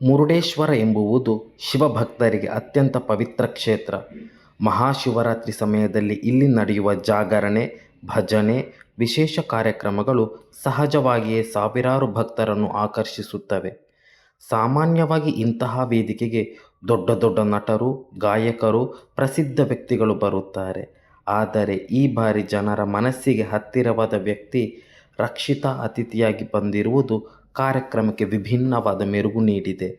ಮುರುಡೇಶ್ವರ ಎಂಬುವುದು ಶಿವಭಕ್ತರಿಗೆ ಅತ್ಯಂತ ಪವಿತ್ರ ಕ್ಷೇತ್ರ. ಮಹಾಶಿವರಾತ್ರಿ ಸಮಯದಲ್ಲಿ ಇಲ್ಲಿ ನಡೆಯುವ ಜಾಗರಣೆ, ಭಜನೆ, ವಿಶೇಷ ಕಾರ್ಯಕ್ರಮಗಳು ಸಹಜವಾಗಿಯೇ ಸಾವಿರಾರು ಭಕ್ತರನ್ನು ಆಕರ್ಷಿಸುತ್ತವೆ. ಸಾಮಾನ್ಯವಾಗಿ ಇಂತಹ ವೇದಿಕೆಗೆ ದೊಡ್ಡ ದೊಡ್ಡ ನಟರು, ಗಾಯಕರು, ಪ್ರಸಿದ್ಧ ವ್ಯಕ್ತಿಗಳು ಬರುತ್ತಾರೆ. ಆದರೆ ಈ ಬಾರಿ ಜನರ ಮನಸ್ಸಿಗೆ ಹತ್ತಿರವಾದ ವ್ಯಕ್ತಿ ರಕ್ಷಿತಾ ಅತಿಥಿಯಾಗಿ ಬಂದಿರುವುದು ಕಾರ್ಯಕ್ರಮಕ್ಕೆ ವಿಭಿನ್ನವಾದ ಮೆರುಗು ನೀಡಿದೆ.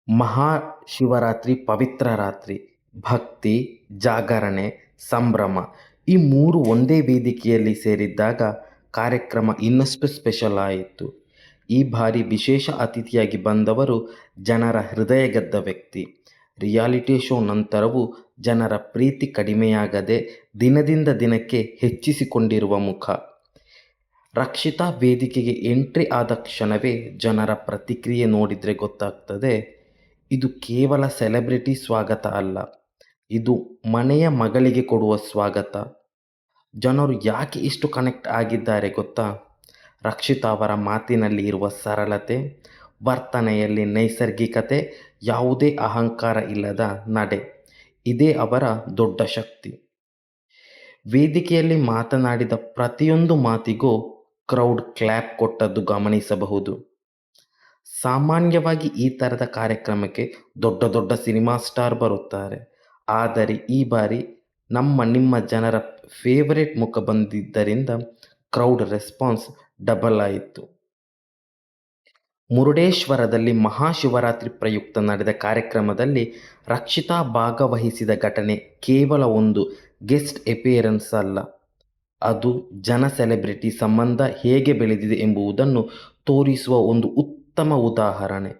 ಮಹಾಶಿವರಾತ್ರಿ ಪವಿತ್ರ ರಾತ್ರಿ. ಭಕ್ತಿ, ಜಾಗರಣೆ, ಸಂಭ್ರಮ ಈ ಮೂರು ಒಂದೇ ವೇದಿಕೆಯಲ್ಲಿ ಸೇರಿದ್ದಾಗ ಕಾರ್ಯಕ್ರಮ ಇನ್ನಷ್ಟು ಸ್ಪೆಷಲ್ ಆಯಿತು. ಈ ಬಾರಿ ವಿಶೇಷ ಅತಿಥಿಯಾಗಿ ಬಂದವರು ಜನರ ಹೃದಯ ಗೆದ್ದ ವ್ಯಕ್ತಿ. ರಿಯಾಲಿಟಿ ಶೋ ನಂತರವೂ ಜನರ ಪ್ರೀತಿ ಕಡಿಮೆಯಾಗದೆ ದಿನದಿಂದ ದಿನಕ್ಕೆ ಹೆಚ್ಚಿಸಿಕೊಂಡಿರುವ ಮುಖ. ರಕ್ಷಿತಾ ವೇದಿಕೆಗೆ ಎಂಟ್ರಿ ಆದ ಕ್ಷಣವೇ ಜನರ ಪ್ರತಿಕ್ರಿಯೆ ನೋಡಿದರೆ ಗೊತ್ತಾಗ್ತದೆ, ಇದು ಕೇವಲ ಸೆಲೆಬ್ರಿಟಿ ಸ್ವಾಗತ ಅಲ್ಲ, ಇದು ಮನೆಯ ಮಗಳಿಗೆ ಕೊಡುವ ಸ್ವಾಗತ. ಜನರು ಯಾಕೆ ಇಷ್ಟು ಕನೆಕ್ಟ್ ಆಗಿದ್ದಾರೆ ಗೊತ್ತಾ? ರಕ್ಷಿತಾ ಅವರ ಮಾತಿನಲ್ಲಿ ಇರುವ ಸರಳತೆ, ವರ್ತನೆಯಲ್ಲಿ ನೈಸರ್ಗಿಕತೆ, ಯಾವುದೇ ಅಹಂಕಾರ ಇಲ್ಲದ ನಡೆ, ಇದೇ ಅವರ ದೊಡ್ಡ ಶಕ್ತಿ. ವೇದಿಕೆಯಲ್ಲಿ ಮಾತನಾಡಿದ ಪ್ರತಿಯೊಂದು ಮಾತಿಗೂ ಕ್ರೌಡ್ ಕ್ಲ್ಯಾಪ್ ಕೊಟ್ಟದ್ದು ಗಮನಿಸಬಹುದು. ಸಾಮಾನ್ಯವಾಗಿ ಈ ಥರದ ಕಾರ್ಯಕ್ರಮಕ್ಕೆ ದೊಡ್ಡ ದೊಡ್ಡ ಸಿನಿಮಾ ಸ್ಟಾರ್ ಬರುತ್ತಾರೆ. ಆದರೆ ಈ ಬಾರಿ ನಿಮ್ಮ ಜನರ ಫೇವರೇಟ್ ಮುಖ ಬಂದಿದ್ದರಿಂದ ಕ್ರೌಡ್ ರೆಸ್ಪಾನ್ಸ್ ಡಬಲ್ ಆಯಿತು. ಮುರುಡೇಶ್ವರದಲ್ಲಿ ಮಹಾಶಿವರಾತ್ರಿ ಪ್ರಯುಕ್ತ ನಡೆದ ಕಾರ್ಯಕ್ರಮದಲ್ಲಿ ರಕ್ಷಿತಾ ಭಾಗವಹಿಸಿದ ಘಟನೆ ಕೇವಲ ಒಂದು ಗೆಸ್ಟ್ ಅಪಿಯರೆನ್ಸ್ ಅಲ್ಲ, ಅದು ಜನ ಸೆಲೆಬ್ರಿಟಿ ಸಂಬಂಧ ಹೇಗೆ ಬೆಳೆದಿದೆ ಎಂಬುದನ್ನು ತೋರಿಸುವ ಒಂದು ಉತ್ತಮ ಉದಾಹರಣೆ.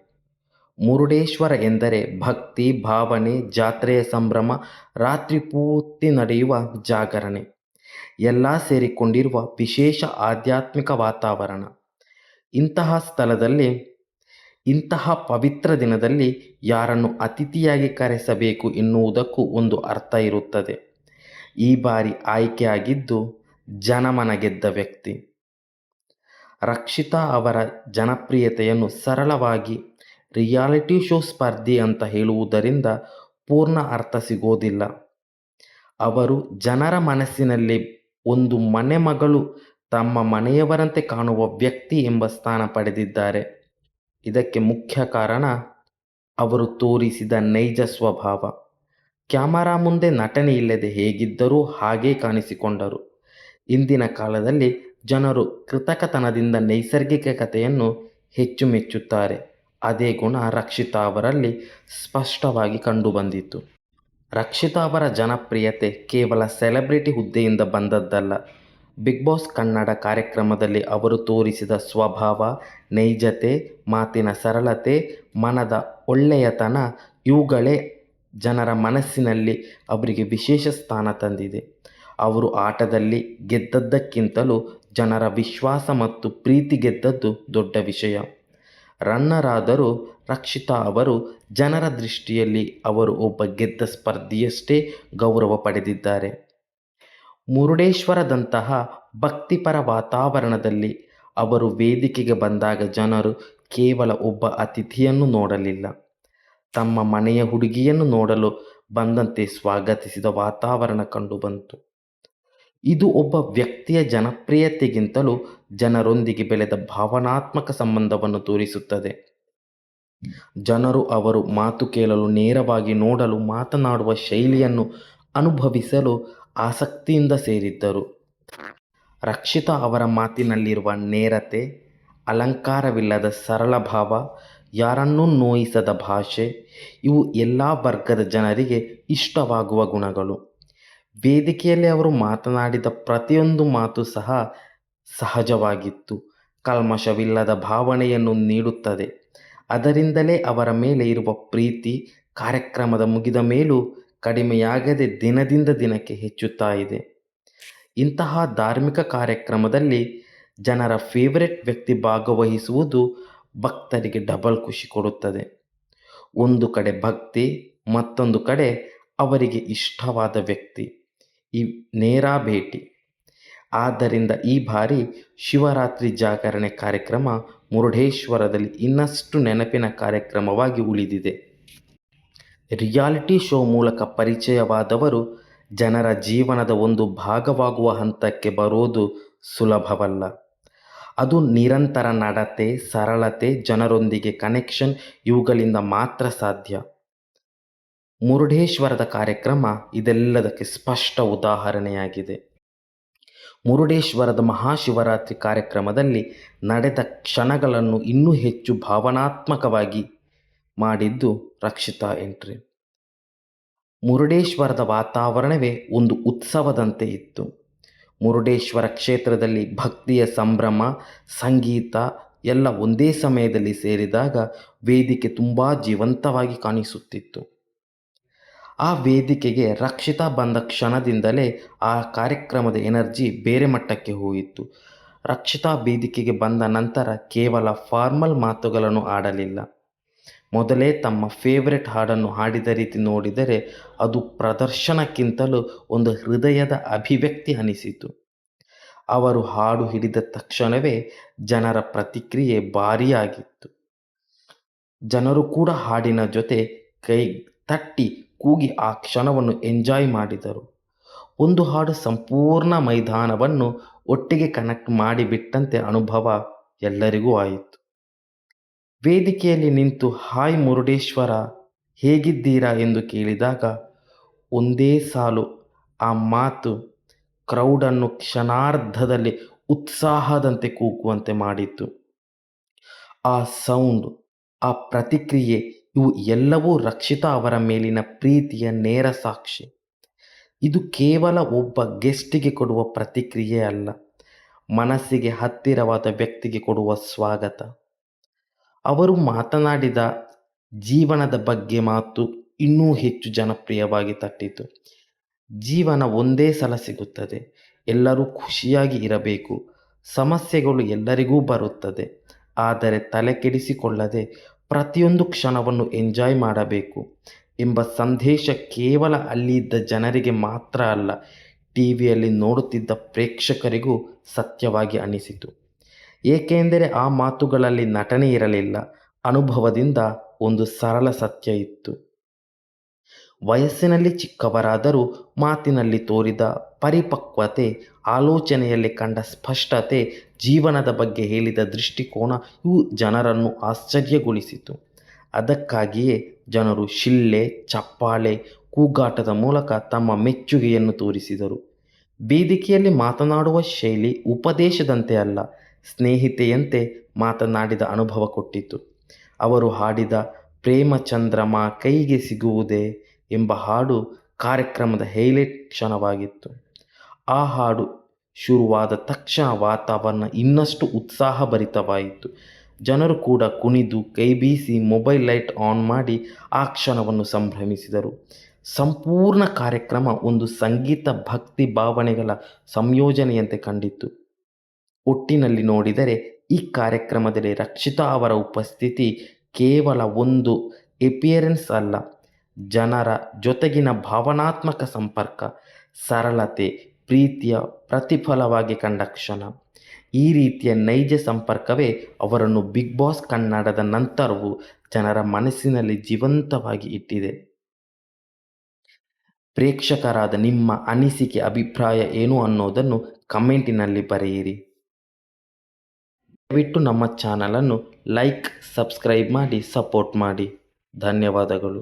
ಮುರುಡೇಶ್ವರ ಎಂದರೆ ಭಕ್ತಿ, ಭಾವನೆ, ಜಾತ್ರೆಯ ಸಂಭ್ರಮ, ರಾತ್ರಿ ಪೂರ್ತಿ ನಡೆಯುವ ಜಾಗರಣೆ ಎಲ್ಲ ಸೇರಿಕೊಂಡಿರುವ ವಿಶೇಷ ಆಧ್ಯಾತ್ಮಿಕ ವಾತಾವರಣ. ಇಂತಹ ಸ್ಥಳದಲ್ಲಿ, ಇಂತಹ ಪವಿತ್ರ ದಿನದಲ್ಲಿ ಯಾರನ್ನು ಅತಿಥಿಯಾಗಿ ಕರೆಸಬೇಕು ಎನ್ನುವುದಕ್ಕೂ ಒಂದು ಅರ್ಥ ಇರುತ್ತದೆ. ಈ ಬಾರಿ ಆಯ್ಕೆಯಾಗಿದ್ದು ಜನಮನ ಗೆದ್ದ ವ್ಯಕ್ತಿ. ರಕ್ಷಿತಾ ಅವರ ಜನಪ್ರಿಯತೆಯನ್ನು ಸರಳವಾಗಿ ರಿಯಾಲಿಟಿ ಶೋ ಸ್ಪರ್ಧಿ ಅಂತ ಹೇಳುವುದರಿಂದ ಪೂರ್ಣ ಅರ್ಥ ಸಿಗೋದಿಲ್ಲ. ಅವರು ಜನರ ಮನಸ್ಸಿನಲ್ಲಿ ಒಂದು ಮನೆ ಮಗಳು, ತಮ್ಮ ಮನೆಯವರಂತೆ ಕಾಣುವ ವ್ಯಕ್ತಿ ಎಂಬ ಸ್ಥಾನ ಪಡೆದಿದ್ದಾರೆ. ಇದಕ್ಕೆ ಮುಖ್ಯ ಕಾರಣ ಅವರು ತೋರಿಸಿದ ನೈಜ ಸ್ವಭಾವ. ಕ್ಯಾಮರಾ ಮುಂದೆ ನಟನೆ ಇಲ್ಲದೆ ಹೇಗಿದ್ದರೂ ಹಾಗೇ ಕಾಣಿಸಿಕೊಂಡರು. ಇಂದಿನ ಕಾಲದಲ್ಲಿ ಜನರು ಕೃತಕತನದಿಂದ ನೈಸರ್ಗಿಕತೆಯನ್ನು ಹೆಚ್ಚು ಮೆಚ್ಚುತ್ತಾರೆ. ಅದೇ ಗುಣ ರಕ್ಷಿತಾ ಅವರಲ್ಲಿ ಸ್ಪಷ್ಟವಾಗಿ ಕಂಡುಬಂದಿತು. ರಕ್ಷಿತಾ ಅವರ ಜನಪ್ರಿಯತೆ ಕೇವಲ ಸೆಲೆಬ್ರಿಟಿ ಹುದ್ದೆಯಿಂದ ಬಂದದ್ದಲ್ಲ. ಬಿಗ್ ಬಾಸ್ ಕನ್ನಡ ಕಾರ್ಯಕ್ರಮದಲ್ಲಿ ಅವರು ತೋರಿಸಿದ ಸ್ವಭಾವ, ನೈಜತೆ, ಮಾತಿನ ಸರಳತೆ, ಮನದ ಒಳ್ಳೆಯತನ ಇವುಗಳೇ ಜನರ ಮನಸ್ಸಿನಲ್ಲಿ ಅವರಿಗೆ ವಿಶೇಷ ಸ್ಥಾನ ತಂದಿದೆ. ಅವರು ಆಟದಲ್ಲಿ ಗೆದ್ದದ್ದಕ್ಕಿಂತಲೂ ಜನರ ವಿಶ್ವಾಸ ಮತ್ತು ಪ್ರೀತಿ ಗೆದ್ದದ್ದು ದೊಡ್ಡ ವಿಷಯ. ರನ್ನರ್ ಆದರೂ ರಕ್ಷಿತಾ ಅವರು ಜನರ ದೃಷ್ಟಿಯಲ್ಲಿ ಅವರು ಒಬ್ಬ ಗೆದ್ದ ಸ್ಪರ್ಧಿಯಷ್ಟೇ ಗೌರವ ಪಡೆದಿದ್ದಾರೆ. ಮುರುಡೇಶ್ವರದಂತಹ ಭಕ್ತಿಪರ ವಾತಾವರಣದಲ್ಲಿ ಅವರು ವೇದಿಕೆಗೆ ಬಂದಾಗ ಜನರು ಕೇವಲ ಒಬ್ಬ ಅತಿಥಿಯನ್ನು ನೋಡಲಿಲ್ಲ, ತಮ್ಮ ಮನೆಯ ಹುಡುಗಿಯನ್ನು ನೋಡಲು ಬಂದಂತೆ ಸ್ವಾಗತಿಸಿದ ವಾತಾವರಣ ಕಂಡುಬಂತು. ಇದು ಒಬ್ಬ ವ್ಯಕ್ತಿಯ ಜನಪ್ರಿಯತೆಗಿಂತಲೂ ಜನರೊಂದಿಗೆ ಬೆಳೆದ ಭಾವನಾತ್ಮಕ ಸಂಬಂಧವನ್ನು ತೋರಿಸುತ್ತದೆ. ಜನರು ಅವರು ಮಾತು ಕೇಳಲು, ನೇರವಾಗಿ ನೋಡಲು, ಮಾತನಾಡುವ ಶೈಲಿಯನ್ನು ಅನುಭವಿಸಲು ಆಸಕ್ತಿಯಿಂದ ಸೇರಿದ್ದರು. ರಕ್ಷಿತಾ ಅವರ ಮಾತಿನಲ್ಲಿರುವ ನೇರತೆ, ಅಲಂಕಾರವಿಲ್ಲದ ಸರಳ ಭಾವ, ಯಾರನ್ನೂ ನೋಯಿಸದ ಭಾಷೆ ಇವು ಎಲ್ಲ ವರ್ಗದ ಜನರಿಗೆ ಇಷ್ಟವಾಗುವ ಗುಣಗಳು. ವೇದಿಕೆಯಲ್ಲಿ ಅವರು ಮಾತನಾಡಿದ ಪ್ರತಿಯೊಂದು ಮಾತು ಸಹ ಸಹಜವಾಗಿತ್ತು, ಕಲ್ಮಶವಿಲ್ಲದ ಭಾವನೆಯನ್ನು ನೀಡುತ್ತದೆ. ಅದರಿಂದಲೇ ಅವರ ಮೇಲೆ ಇರುವ ಪ್ರೀತಿ ಕಾರ್ಯಕ್ರಮದ ಮುಗಿದ ಮೇಲೂ ಕಡಿಮೆಯಾಗದೆ ದಿನದಿಂದ ದಿನಕ್ಕೆ ಹೆಚ್ಚುತ್ತಾ ಇದೆ. ಇಂತಹ ಧಾರ್ಮಿಕ ಕಾರ್ಯಕ್ರಮದಲ್ಲಿ ಜನರ ಫೇವರೆಟ್ ವ್ಯಕ್ತಿ ಭಾಗವಹಿಸುವುದು ಭಕ್ತರಿಗೆ ಡಬಲ್ ಖುಷಿ ಕೊಡುತ್ತದೆ. ಒಂದು ಕಡೆ ಭಕ್ತಿ, ಮತ್ತೊಂದು ಕಡೆ ಅವರಿಗೆ ಇಷ್ಟವಾದ ವ್ಯಕ್ತಿ, ಈ ನೇರ ಭೇಟಿ. ಆದ್ದರಿಂದ ಈ ಬಾರಿ ಶಿವರಾತ್ರಿ ಜಾಗರಣೆ ಕಾರ್ಯಕ್ರಮ ಮುರುಡೇಶ್ವರದಲ್ಲಿ ಇನ್ನಷ್ಟು ನೆನಪಿನ ಕಾರ್ಯಕ್ರಮವಾಗಿ ಉಳಿದಿದೆ. ರಿಯಾಲಿಟಿ ಶೋ ಮೂಲಕ ಪರಿಚಯವಾದವರು ಜನರ ಜೀವನದ ಒಂದು ಭಾಗವಾಗುವ ಹಂತಕ್ಕೆ ಬರೋದು ಸುಲಭವಲ್ಲ. ಅದು ನಿರಂತರ ನಡತೆ, ಸರಳತೆ, ಜನರೊಂದಿಗೆ ಕನೆಕ್ಷನ್ ಇವುಗಳಿಂದ ಮಾತ್ರ ಸಾಧ್ಯ. ಮುರುಡೇಶ್ವರದ ಕಾರ್ಯಕ್ರಮ ಇದೆಲ್ಲದಕ್ಕೆ ಸ್ಪಷ್ಟ ಉದಾಹರಣೆಯಾಗಿದೆ. ಮುರುಡೇಶ್ವರದ ಮಹಾಶಿವರಾತ್ರಿ ಕಾರ್ಯಕ್ರಮದಲ್ಲಿ ನಡೆದ ಕ್ಷಣಗಳನ್ನು ಇನ್ನೂ ಹೆಚ್ಚು ಭಾವನಾತ್ಮಕವಾಗಿ ಮಾಡಿದ್ದು ರಕ್ಷಿತಾ ಎಂಟ್ರಿ. ಮುರುಡೇಶ್ವರದ ವಾತಾವರಣವೇ ಒಂದು ಉತ್ಸವದಂತೆ ಇತ್ತು. ಮುರುಡೇಶ್ವರ ಕ್ಷೇತ್ರದಲ್ಲಿ ಭಕ್ತಿಯ ಸಂಭ್ರಮ, ಸಂಗೀತ ಎಲ್ಲ ಒಂದೇ ಸಮಯದಲ್ಲಿ ಸೇರಿದಾಗ ವೇದಿಕೆ ತುಂಬ ಜೀವಂತವಾಗಿ ಕಾಣಿಸುತ್ತಿತ್ತು. ಆ ವೇದಿಕೆಗೆ ರಕ್ಷಿತಾ ಬಂದ ಕ್ಷಣದಿಂದಲೇ ಆ ಕಾರ್ಯಕ್ರಮದ ಎನರ್ಜಿ ಬೇರೆ ಮಟ್ಟಕ್ಕೆ ಹೋಯಿತು. ರಕ್ಷಿತಾ ವೇದಿಕೆಗೆ ಬಂದ ನಂತರ ಕೇವಲ ಫಾರ್ಮಲ್ ಮಾತುಗಳನ್ನು ಆಡಲಿಲ್ಲ. ಮೊದಲೇ ತಮ್ಮ ಫೇವರೆಟ್ ಹಾಡನ್ನು ಹಾಡಿದ ರೀತಿ ನೋಡಿದರೆ ಅದು ಪ್ರದರ್ಶನಕ್ಕಿಂತಲೂ ಒಂದು ಹೃದಯದ ಅಭಿವ್ಯಕ್ತಿ ಅನಿಸಿತು. ಅವರು ಹಾಡು ಹಿಡಿದ ತಕ್ಷಣವೇ ಜನರ ಪ್ರತಿಕ್ರಿಯೆ ಭಾರಿಯಾಗಿತ್ತು. ಜನರು ಕೂಡ ಹಾಡಿನ ಜೊತೆ ಕೈ ತಟ್ಟಿ ಕೂಗಿ ಆ ಕ್ಷಣವನ್ನು ಎಂಜಾಯ್ ಮಾಡಿದರು. ಒಂದು ಹಾಡು ಸಂಪೂರ್ಣ ಮೈದಾನವನ್ನು ಒಟ್ಟಿಗೆ ಕನೆಕ್ಟ್ ಮಾಡಿಬಿಟ್ಟಂತೆ ಅನುಭವ ಎಲ್ಲರಿಗೂ ಆಯಿತು. ವೇದಿಕೆಯಲ್ಲಿ ನಿಂತು ಹಾಯ್ ಮುರುಡೇಶ್ವರ, ಹೇಗಿದ್ದೀರಾ ಎಂದು ಕೇಳಿದಾಗ ಒಂದೇ ಸಾಲು ಆ ಮಾತು ಕ್ರೌಡನ್ನು ಕ್ಷಣಾರ್ಧದಲ್ಲಿ ಉತ್ಸಾಹದಂತೆ ಕೂಗುವಂತೆ ಮಾಡಿತ್ತು. ಆ ಸೌಂಡ್, ಆ ಪ್ರತಿಕ್ರಿಯೆ ಇವು ಎಲ್ಲವೂ ರಕ್ಷಿತಾ ಅವರ ಮೇಲಿನ ಪ್ರೀತಿಯ ನೇರ ಸಾಕ್ಷಿ. ಇದು ಕೇವಲ ಒಬ್ಬ ಗೆಸ್ಟಿಗೆ ಕೊಡುವ ಪ್ರತಿಕ್ರಿಯೆ ಅಲ್ಲ, ಮನಸ್ಸಿಗೆ ಹತ್ತಿರವಾದ ವ್ಯಕ್ತಿಗೆ ಕೊಡುವ ಸ್ವಾಗತ. ಅವರು ಮಾತನಾಡಿದ ಜೀವನದ ಬಗ್ಗೆ ಮಾತು ಇನ್ನೂ ಹೆಚ್ಚು ಜನಪ್ರಿಯವಾಗಿ ತಟ್ಟಿತು. ಜೀವನ ಒಂದೇ ಸಲ ಸಿಗುತ್ತದೆ, ಎಲ್ಲರೂ ಖುಷಿಯಾಗಿ ಇರಬೇಕು, ಸಮಸ್ಯೆಗಳು ಎಲ್ಲರಿಗೂ ಬರುತ್ತದೆ, ಆದರೆ ತಲೆ ಕೆಡಿಸಿಕೊಳ್ಳದೆ ಪ್ರತಿಯೊಂದು ಕ್ಷಣವನ್ನು ಎಂಜಾಯ್ ಮಾಡಬೇಕು ಎಂಬ ಸಂದೇಶ ಕೇವಲ ಅಲ್ಲಿದ್ದ ಜನರಿಗೆ ಮಾತ್ರ ಅಲ್ಲ, ಟಿವಿಯಲ್ಲಿ ನೋಡುತ್ತಿದ್ದ ಪ್ರೇಕ್ಷಕರಿಗೂ ಸತ್ಯವಾಗಿ ಅನಿಸಿತು. ಏಕೆಂದರೆ ಆ ಮಾತುಗಳಲ್ಲಿ ನಟನೆ ಇರಲಿಲ್ಲ, ಅನುಭವದಿಂದ ಒಂದು ಸರಳ ಸತ್ಯ ಇತ್ತು. ವಯಸ್ಸಿನಲ್ಲಿ ಚಿಕ್ಕವರಾದರೂ ಮಾತಿನಲ್ಲಿ ತೋರಿದ ಪರಿಪಕ್ವತೆ, ಆಲೋಚನೆಯಲ್ಲಿ ಕಂಡ ಸ್ಪಷ್ಟತೆ, ಜೀವನದ ಬಗ್ಗೆ ಹೇಳಿದ ದೃಷ್ಟಿಕೋನ ಇವು ಜನರನ್ನು ಆಶ್ಚರ್ಯಗೊಳಿಸಿತು. ಅದಕ್ಕಾಗಿಯೇ ಜನರು ಶಿಳ್ಳೆ, ಚಪ್ಪಾಳೆ, ಕೂಗಾಟದ ಮೂಲಕ ತಮ್ಮ ಮೆಚ್ಚುಗೆಯನ್ನು ತೋರಿಸಿದರು. ವೇದಿಕೆಯಲ್ಲಿ ಮಾತನಾಡುವ ಶೈಲಿ ಉಪದೇಶದಂತೆ ಅಲ್ಲ, ಸ್ನೇಹಿತೆಯಂತೆ ಮಾತನಾಡಿದ ಅನುಭವ ಕೊಟ್ಟಿತು. ಅವರು ಹಾಡಿದ ಪ್ರೇಮ ಚಂದ್ರಮ ಕೈಗೆ ಸಿಗುವುದೇ ಎಂಬ ಹಾಡು ಕಾರ್ಯಕ್ರಮದ ಹೈಲೈಟ್ ಕ್ಷಣವಾಗಿತ್ತು. ಆ ಹಾಡು ಶುರುವಾದ ತಕ್ಷಣ ವಾತಾವರಣ ಇನ್ನಷ್ಟು ಉತ್ಸಾಹಭರಿತವಾಯಿತು. ಜನರು ಕೂಡ ಕುಣಿದು ಕೈಬೀಸಿ ಮೊಬೈಲ್ ಲೈಟ್ ಆನ್ ಮಾಡಿ ಆ ಕ್ಷಣವನ್ನು ಸಂಭ್ರಮಿಸಿದರು. ಸಂಪೂರ್ಣ ಕಾರ್ಯಕ್ರಮ ಒಂದು ಸಂಗೀತ ಭಕ್ತಿ ಭಾವನೆಗಳ ಸಂಯೋಜನೆಯಂತೆ ಕಂಡಿತು. ಒಟ್ಟಿನಲ್ಲಿ ನೋಡಿದರೆ ಈ ಕಾರ್ಯಕ್ರಮದಲ್ಲಿ ರಕ್ಷಿತಾ ಅವರ ಉಪಸ್ಥಿತಿ ಕೇವಲ ಒಂದು ಎಪಿಯರೆನ್ಸ್ ಅಲ್ಲ, ಜನರ ಜೊತೆಗಿನ ಭಾವನಾತ್ಮಕ ಸಂಪರ್ಕ, ಸರಳತೆ, ಪ್ರೀತಿಯ ಪ್ರತಿಫಲವಾಗಿ ಕಂಡ ಕ್ಷಣ. ಈ ರೀತಿಯ ನೈಜ ಸಂಪರ್ಕವೇ ಅವರನ್ನು ಬಿಗ್ ಬಾಸ್ ಕನ್ನಡದ ನಂತರವೂ ಜನರ ಮನಸ್ಸಿನಲ್ಲಿ ಜೀವಂತವಾಗಿ ಇಟ್ಟಿದೆ. ಪ್ರೇಕ್ಷಕರಾದ ನಿಮ್ಮ ಅನಿಸಿಕೆ, ಅಭಿಪ್ರಾಯ ಏನು ಅನ್ನೋದನ್ನು ಕಮೆಂಟಿನಲ್ಲಿ ಬರೆಯಿರಿ. ದಯವಿಟ್ಟು ನಮ್ಮ ಚಾನಲನ್ನು ಲೈಕ್, ಸಬ್ಸ್ಕ್ರೈಬ್ ಮಾಡಿ ಸಪೋರ್ಟ್ ಮಾಡಿ. ಧನ್ಯವಾದಗಳು.